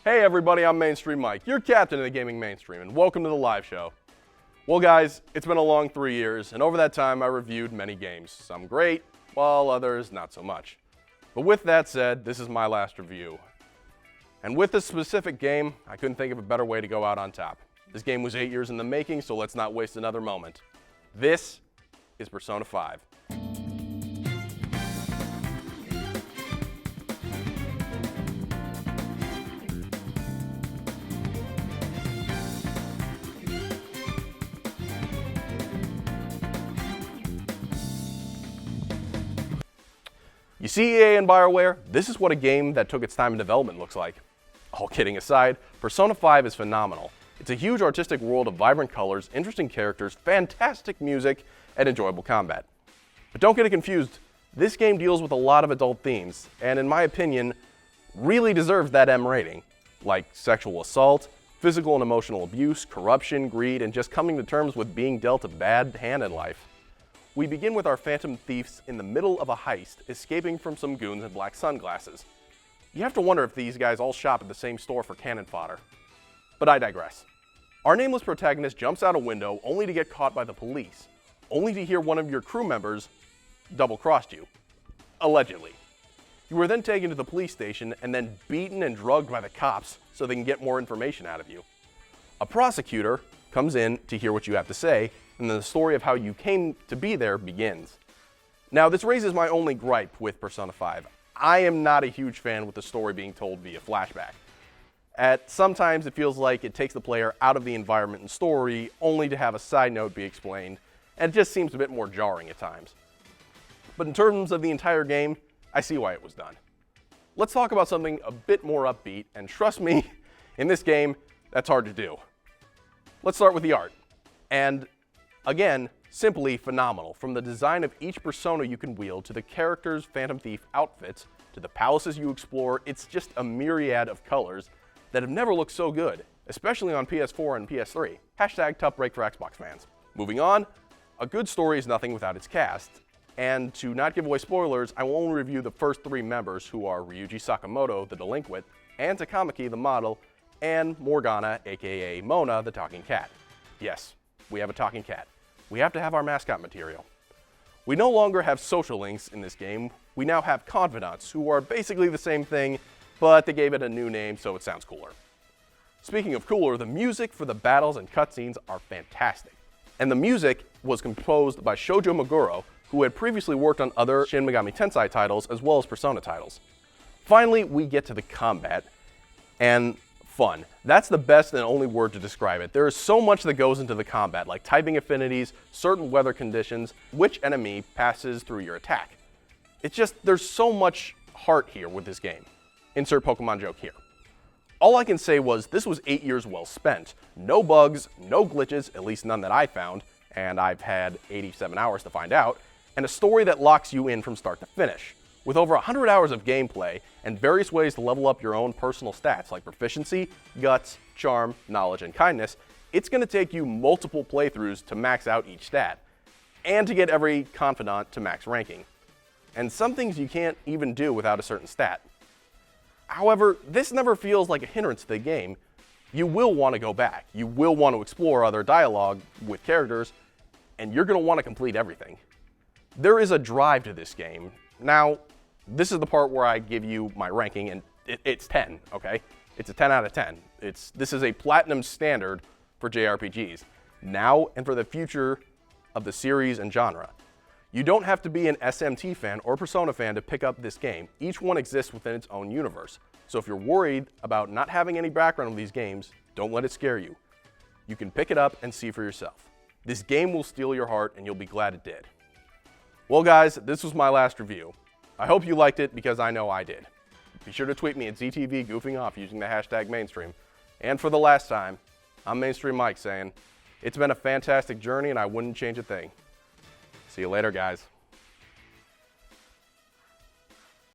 Hey everybody, I'm Mainstream Mike, your captain of the gaming mainstream, and welcome to the live show. Well guys, it's been a long 3 years, and over that time I reviewed many games, some great, while others not so much. But with that said, this is my last review. And with this specific game, I couldn't think of a better way to go out on top. This game was 8 years in the making, so let's not waste another moment. This is Persona 5. You see, EA and BioWare, this is what a game that took its time in development looks like. All kidding aside, Persona 5 is phenomenal. It's a huge artistic world of vibrant colors, interesting characters, fantastic music, and enjoyable combat. But don't get it confused, this game deals with a lot of adult themes, and in my opinion, really deserves that M rating, like sexual assault, physical and emotional abuse, corruption, greed, and just coming to terms with being dealt a bad hand in life. We begin with our phantom thieves in the middle of a heist, escaping from some goons in black sunglasses. You have to wonder if these guys all shop at the same store for cannon fodder. But I digress. Our nameless protagonist jumps out a window only to get caught by the police, only to hear one of your crew members double-crossed you. Allegedly. You were then taken to the police station and then beaten and drugged by the cops so they can get more information out of you. A prosecutor comes in to hear what you have to say, and then the story of how you came to be there begins. Now, this raises my only gripe with Persona 5. I am not a huge fan with the story being told via flashback. Sometimes it feels like it takes the player out of the environment and story, only to have a side note be explained, and it just seems a bit more jarring at times. But in terms of the entire game, I see why it was done. Let's talk about something a bit more upbeat, and trust me, in this game, that's hard to do. Let's start with the art. And again, simply phenomenal. From the design of each persona you can wield, to the characters' Phantom Thief outfits, to the palaces you explore, it's just a myriad of colors that have never looked so good, especially on PS4 and PS3. Hashtag tough break for Xbox fans. Moving on, a good story is nothing without its cast. And to not give away spoilers, I will only review the first 3 members, who are Ryuji Sakamoto, the delinquent, and Takamaki, the model, and Morgana, aka Mona, the talking cat. Yes, we have a talking cat. We have to have our mascot material. We no longer have social links in this game. We now have confidants, who are basically the same thing, but they gave it a new name so it sounds cooler. Speaking of cooler, the music for the battles and cutscenes are fantastic. And the music was composed by Shojo Meguro, who had previously worked on other Shin Megami Tensei titles as well as Persona titles. Finally, we get to the combat, and fun. That's the best and only word to describe it. There is so much that goes into the combat, like typing affinities, certain weather conditions, which enemy passes through your attack. It's just, there's so much heart here with this game. Insert Pokemon joke here. All I can say was this was 8 years well spent. No bugs, no glitches, at least none that I found, and I've had 87 hours to find out, and a story that locks you in from start to finish. With over 100 hours of gameplay and various ways to level up your own personal stats like proficiency, guts, charm, knowledge, and kindness, it's going to take you multiple playthroughs to max out each stat, and to get every confidant to max ranking. And some things you can't even do without a certain stat. However, this never feels like a hindrance to the game. You will want to go back. You will want to explore other dialogue with characters, and you're going to want to complete everything. There is a drive to this game. Now, this is the part where I give you my ranking, and it's 10, okay? It's a 10 out of 10. This is a platinum standard for JRPGs, now and for the future of the series and genre. You don't have to be an SMT fan or Persona fan to pick up this game. Each one exists within its own universe. So if you're worried about not having any background on these games, don't let it scare you. You can pick it up and see for yourself. This game will steal your heart, and you'll be glad it did. Well guys, this was my last review. I hope you liked it, because I know I did. Be sure to tweet me at ZTV goofing off using the hashtag mainstream. And for the last time, I'm Mainstream Mike saying, it's been a fantastic journey and I wouldn't change a thing. See you later, guys.